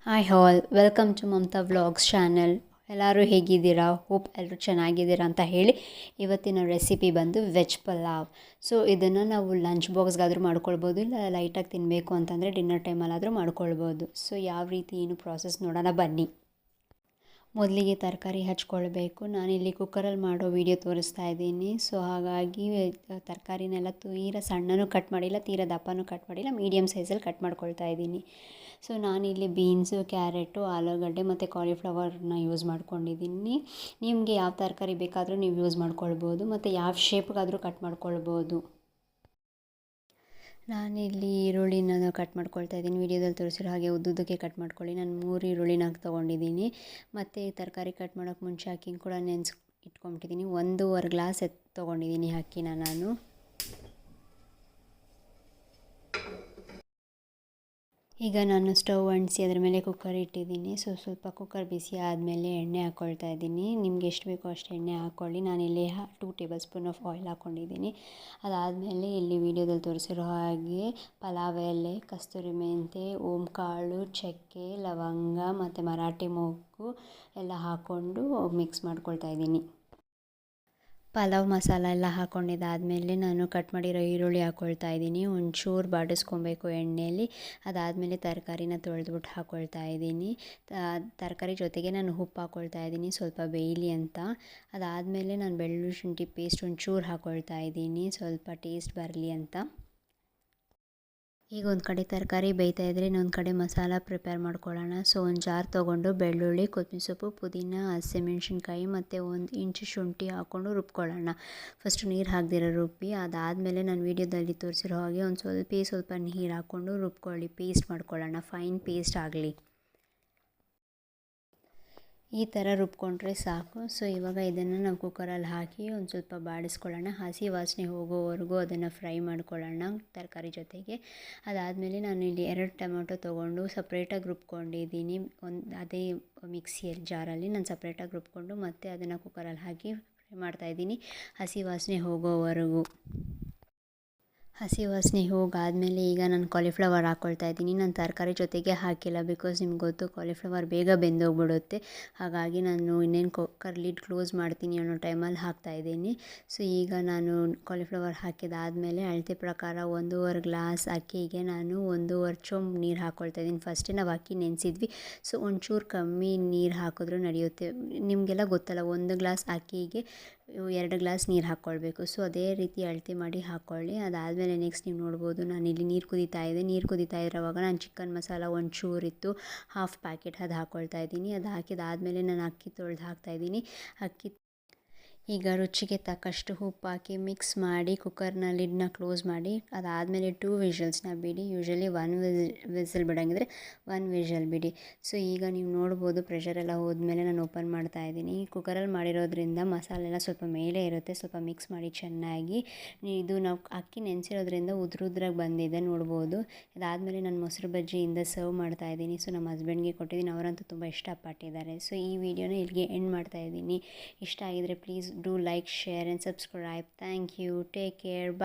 Hi all, welcome to Mamata vlogs channel. ಎಲ್ಲರೂ ಹೇಗಿದ್ದೀರಾ? Hope ಎಲ್ಲರೂ ಚೆನ್ನಾಗಿದ್ದೀರಾ ಅಂತ ಹೇಳಿ ಇವತ್ತಿನ ರೆಸಿಪಿ ಬಂದು ವೆಜ್ ಪಲಾವ್. ಸೊ ಇದನ್ನು ನಾವು ಲಂಚ್ ಬಾಕ್ಸ್ಗಾದರೂ ಮಾಡ್ಕೊಳ್ಬೋದು, ಇಲ್ಲ ಲೈಟಾಗಿ ತಿನ್ನಬೇಕು ಅಂತಂದರೆ ಡಿನ್ನರ್ ಟೈಮಲ್ಲಾದರೂ ಮಾಡ್ಕೊಳ್ಬೋದು. ಸೊ ಯಾವ ರೀತಿ ಏನು ಪ್ರಾಸೆಸ್ ನೋಡೋಣ ಬನ್ನಿ. ಮೊದಲಿಗೆ ತರಕಾರಿ ಹಚ್ಕೊಳ್ಬೇಕು. ನಾನಿಲ್ಲಿ ಕುಕ್ಕರಲ್ಲಿ ಮಾಡೋ ವೀಡಿಯೋ ತೋರಿಸ್ತಾ ಇದ್ದೀನಿ. ಸೊ ಹಾಗಾಗಿ ತರಕಾರಿನೆಲ್ಲ ತೀರ ಸಣ್ಣನೂ ಕಟ್ ಮಾಡಿಲ್ಲ, ತೀರ ದಪ್ಪನೂ ಕಟ್ ಮಾಡಿಲ್ಲ, ಮೀಡಿಯಮ್ ಸೈಜಲ್ಲಿ ಕಟ್ ಮಾಡ್ಕೊಳ್ತಾ ಇದ್ದೀನಿ. ಸೊ ನಾನಿಲ್ಲಿ ಬೀನ್ಸು, ಕ್ಯಾರೆಟು, ಆಲೂಗಡ್ಡೆ ಮತ್ತು ಕಾಲಿಫ್ಲವರ್ನ ಯೂಸ್ ಮಾಡ್ಕೊಂಡಿದ್ದೀನಿ. ನಿಮಗೆ ಯಾವ ತರಕಾರಿ ಬೇಕಾದರೂ ನೀವು ಯೂಸ್ ಮಾಡ್ಕೊಳ್ಬೋದು ಮತ್ತು ಯಾವ ಶೇಪ್ಗಾದರೂ ಕಟ್ ಮಾಡ್ಕೊಳ್ಬೋದು. ನಾನಿಲ್ಲಿ ಈರುಳ್ಳಿನ ಕಟ್ ಮಾಡ್ಕೊಳ್ತಾ ಇದ್ದೀನಿ. ವೀಡಿಯೋದಲ್ಲಿ ತೋರಿಸಿರೋ ಹಾಗೆ ಉದ್ದುದ್ದಕ್ಕೆ ಕಟ್ ಮಾಡ್ಕೊಳ್ಳಿ. ನಾನು 3 ಈರುಳ್ಳಿನ ತೊಗೊಂಡಿದ್ದೀನಿ. ಮತ್ತು ತರಕಾರಿ ಕಟ್ ಮಾಡೋಕ್ಕೆ ಮುಂಚೆ ಅಕ್ಕಿನ ಕೂಡ ಇಟ್ಕೊಂಬಿಟ್ಟಿದ್ದೀನಿ. 1.5 ಗ್ಲಾಸ್ ತೊಗೊಂಡಿದ್ದೀನಿ ಅಕ್ಕಿನ ನಾನು. ಈಗ ನಾನು ಸ್ಟವ್ ಅಂಟಿಸಿ ಅದರ ಮೇಲೆ ಕುಕ್ಕರ್ ಇಟ್ಟಿದ್ದೀನಿ. ಸ್ವಲ್ಪ ಕುಕ್ಕರ್ ಬಿಸಿ ಆದಮೇಲೆ ಎಣ್ಣೆ ಹಾಕ್ಕೊಳ್ತಾ ಇದ್ದೀನಿ. ನಿಮ್ಗೆ ಎಷ್ಟು ಬೇಕೋ ಅಷ್ಟು ಎಣ್ಣೆ ಹಾಕ್ಕೊಳ್ಳಿ. ನಾನಿಲ್ಲಿ 2 ಟೇಬಲ್ ಸ್ಪೂನ್ ಆಫ್ ಆಯಿಲ್ ಹಾಕ್ಕೊಂಡಿದ್ದೀನಿ. ಅದಾದಮೇಲೆ ಇಲ್ಲಿ ವೀಡಿಯೋದಲ್ಲಿ ತೋರಿಸಿರೋ ಹಾಗೆ ಪಲಾವ್ ಎಲೆ, ಕಸ್ತೂರಿ ಮೆಂತೆ, ಓಂಕಾಳು, ಚಕ್ಕೆ, ಲವಂಗ ಮತ್ತು ಮರಾಠಿ ಮೊಗ್ಗು ಎಲ್ಲ ಹಾಕ್ಕೊಂಡು ಮಿಕ್ಸ್ ಮಾಡ್ಕೊಳ್ತಾ ಇದ್ದೀನಿ. ಪಲಾವ್ ಮಸಾಲ ಎಲ್ಲ ಹಾಕ್ಕೊಂಡಿದ್ದಾದಮೇಲೆ ನಾನು ಕಟ್ ಮಾಡಿರೋ ಈರುಳ್ಳಿ ಹಾಕ್ಕೊಳ್ತಾ ಇದ್ದೀನಿ. ಒಂಚೂರು ಬಾಡಿಸ್ಕೊಬೇಕು ಎಣ್ಣೆಯಲ್ಲಿ. ಅದಾದಮೇಲೆ ತರಕಾರಿನ ತೊಳೆದ್ಬಿಟ್ಟು ಹಾಕ್ಕೊಳ್ತಾ ಇದ್ದೀನಿ. ತರಕಾರಿ ಜೊತೆಗೆ ನಾನು ಉಪ್ಪು ಹಾಕ್ಕೊಳ್ತಾ ಇದ್ದೀನಿ, ಸ್ವಲ್ಪ ಬೇಯಲಿ ಅಂತ. ಅದಾದಮೇಲೆ ನಾನು ಬೆಳ್ಳುಳ್ಳಿ ಶುಂಠಿ ಪೇಸ್ಟ್ ಒಂಚೂರು ಹಾಕ್ಕೊಳ್ತಾ ಇದ್ದೀನಿ, ಸ್ವಲ್ಪ ಟೇಸ್ಟ್ ಬರಲಿ ಅಂತ. ಈಗ ಒಂದು ಕಡೆ ತರಕಾರಿ ಬೇಯ್ತಾ ಇದ್ದರೆ ಇನ್ನೊಂದು ಕಡೆ ಮಸಾಲ ಪ್ರಿಪೇರ್ ಮಾಡ್ಕೊಳ್ಳೋಣ. ಸೊ ಒಂದು ಜಾರ್ ತೊಗೊಂಡು ಬೆಳ್ಳುಳ್ಳಿ, ಕೊತ್ತಂಬರಿ ಸೊಪ್ಪು, ಪುದೀನ, ಹಸಿಮೆಣ್ಸಿನ್ಕಾಯಿ ಮತ್ತು 1 ಇಂಚು ಶುಂಠಿ ಹಾಕ್ಕೊಂಡು ರುಬ್ಕೊಳ್ಳೋಣ. ಫಸ್ಟು ನೀರು ಹಾಕ್ದಿರೋ ರುಬ್ಬಿ, ಅದಾದಮೇಲೆ ನಾನು ವೀಡಿಯೋದಲ್ಲಿ ತೋರಿಸಿರೋ ಹಾಗೆ ಒಂದು ಸ್ವಲ್ಪ ನೀರು ಹಾಕ್ಕೊಂಡು ರುಬ್ಕೊಳ್ಳಿ. ಪೇಸ್ಟ್ ಮಾಡ್ಕೊಳ್ಳೋಣ, ಫೈನ್ ಪೇಸ್ಟ್ ಆಗಲಿ. ಈ ಥರ ರುಬ್ಕೊಂಡ್ರೆ ಸಾಕು. ಸೊ ಇವಾಗ ಇದನ್ನು ನಾವು ಕುಕ್ಕರಲ್ಲಿ ಹಾಕಿ ಒಂದು ಸ್ವಲ್ಪ ಬಾಡಿಸ್ಕೊಳ್ಳೋಣ. ಹಸಿ ವಾಸನೆ ಹೋಗೋವರೆಗೂ ಅದನ್ನು ಫ್ರೈ ಮಾಡ್ಕೊಳ್ಳೋಣ ತರಕಾರಿ ಜೊತೆಗೆ. ಅದಾದಮೇಲೆ ನಾನು ಇಲ್ಲಿ 2 ಟೊಮೊಟೊ ತೊಗೊಂಡು ಸಪ್ರೇಟಾಗಿ ರುಬ್ಕೊಂಡಿದ್ದೀನಿ. ಅದೇ ಮಿಕ್ಸಿಯಲ್ಲಿ ಜಾರಲ್ಲಿ ನಾನು ಸಪ್ರೇಟಾಗಿ ರುಬ್ಕೊಂಡು ಮತ್ತೆ ಅದನ್ನು ಕುಕ್ಕರಲ್ಲಿ ಹಾಕಿ ಫ್ರೈ ಮಾಡ್ತಾಯಿದ್ದೀನಿ, ಹಸಿ ವಾಸನೆ ಹೋಗೋವರೆಗೂ. ಹಸಿ ವಾಸನೆ ಹೋಗಾದಮೇಲೆ ಈಗ ನಾನು ಕಾಲಿಫ್ಲವರ್ ಹಾಕ್ಕೊಳ್ತಾ ಇದ್ದೀನಿ. ನಾನು ತರಕಾರಿ ಜೊತೆಗೆ ಹಾಕಿಲ್ಲ, ಬಿಕಾಸ್ ನಿಮ್ಗೆ ಗೊತ್ತು ಕಾಲಿಫ್ಲವರ್ ಬೇಗ ಬೆಂದೋಗ್ಬಿಡುತ್ತೆ. ಹಾಗಾಗಿ ನಾನು ಇನ್ನೇನು ಕುಕ್ಕರ್ ಲಿಡ್ ಕ್ಲೋಸ್ ಮಾಡ್ತೀನಿ ಅನ್ನೋ ಟೈಮಲ್ಲಿ ಹಾಕ್ತಾಯಿದ್ದೀನಿ. ಸೊ ಈಗ ನಾನು ಕಾಲಿಫ್ಲವರ್ ಹಾಕಿದಾದಮೇಲೆ ಅಳತೆ ಪ್ರಕಾರ 1.5 ಗ್ಲಾಸ್ ಅಕ್ಕಿಗೆ ನಾನು 1.5 ಚೊಂಬು ನೀರು ಹಾಕ್ಕೊಳ್ತಾ ಇದ್ದೀನಿ. ಫಸ್ಟೇ ನಾವು ಅಕ್ಕಿ ನೆನೆಸಿದ್ವಿ, ಸೊ ಒಂಚೂರು ಕಮ್ಮಿ ನೀರು ಹಾಕಿದ್ರೂ ನಡೆಯುತ್ತೆ. ನಿಮಗೆಲ್ಲ ಗೊತ್ತಲ್ಲ, 1 ಗ್ಲಾಸ್ ಅಕ್ಕಿಗೆ 2 ಗ್ಲಾಸ್ ನೀರು ಹಾಕ್ಕೊಳ್ಬೇಕು. ಸೊ ಅದೇ ರೀತಿ ಅಳತೆ ಮಾಡಿ ಹಾಕ್ಕೊಳ್ಳಿ. ಅದಾದಮೇಲೆ ನೆಕ್ಸ್ಟ್ ನೀವು ನೋಡ್ಬೋದು, ನಾನಿಲ್ಲಿ ನೀರು ಕುದೀತಾ ಇರೋವಾಗ ನಾನು ಚಿಕನ್ ಮಸಾಲ ಒಂಚೂರಿತ್ತು, 1/2 ಪ್ಯಾಕೆಟ್ ಅದು ಹಾಕ್ಕೊಳ್ತಾ ಇದ್ದೀನಿ. ಅದು ಹಾಕಿದಾದಮೇಲೆ ನಾನು ಅಕ್ಕಿ ತೊಳೆದು ಹಾಕ್ತಾಯಿದ್ದೀನಿ. ಈಗ ರುಚಿಗೆ ತಕ್ಕಷ್ಟು ಉಪ್ಪು ಹಾಕಿ ಮಿಕ್ಸ್ ಮಾಡಿ ಕುಕ್ಕರ್ನ ಲಿಡ್ನ ಕ್ಲೋಸ್ ಮಾಡಿ ಅದಾದಮೇಲೆ 2 ವಿಷಲ್ಸ್ನ ಬಿಡಿ. ಯೂಶ್ವಲಿ 1 ವಿಸಲ್ ಬಿಡೋಂಗಿದ್ರೆ 1 ವಿಷಲ್ ಬಿಡಿ. ಸೊ ಈಗ ನೀವು ನೋಡ್ಬೋದು ಪ್ರೆಷರೆಲ್ಲ ಹೋದ್ಮೇಲೆ ನಾನು ಓಪನ್ ಮಾಡ್ತಾ ಇದ್ದೀನಿ. ಕುಕ್ಕರಲ್ಲಿ ಮಾಡಿರೋದ್ರಿಂದ ಮಸಾಲೆ ಎಲ್ಲ ಸ್ವಲ್ಪ ಮೇಲೆ ಇರುತ್ತೆ, ಸ್ವಲ್ಪ ಮಿಕ್ಸ್ ಮಾಡಿ ಚೆನ್ನಾಗಿ. ಇದು ನಾವು ಅಕ್ಕಿ ನೆನೆಸಿರೋದ್ರಿಂದ ಉದ್ರಾಗಿ ಬಂದಿದೆ ನೋಡ್ಬೋದು. ಅದಾದಮೇಲೆ ನಾನು ಮೊಸರು ಬಜ್ಜಿಯಿಂದ ಸರ್ವ್ ಮಾಡ್ತಾ ಇದ್ದೀನಿ. ಸೊ ನಮ್ಮ ಹಸ್ಬೆಂಡ್ಗೆ ಕೊಟ್ಟಿದ್ದೀನಿ, ಅವರಂತೂ ತುಂಬ ಇಷ್ಟಪಟ್ಟಿದ್ದಾರೆ. ಸೊ ಈ ವಿಡಿಯೋನ ಇಲ್ಲಿಗೆ ಎಂಡ್ ಮಾಡ್ತಾ ಇದ್ದೀನಿ. ಇಷ್ಟ ಆಗಿದರೆ please do like, share and subscribe. Thank you. Take care. Bye.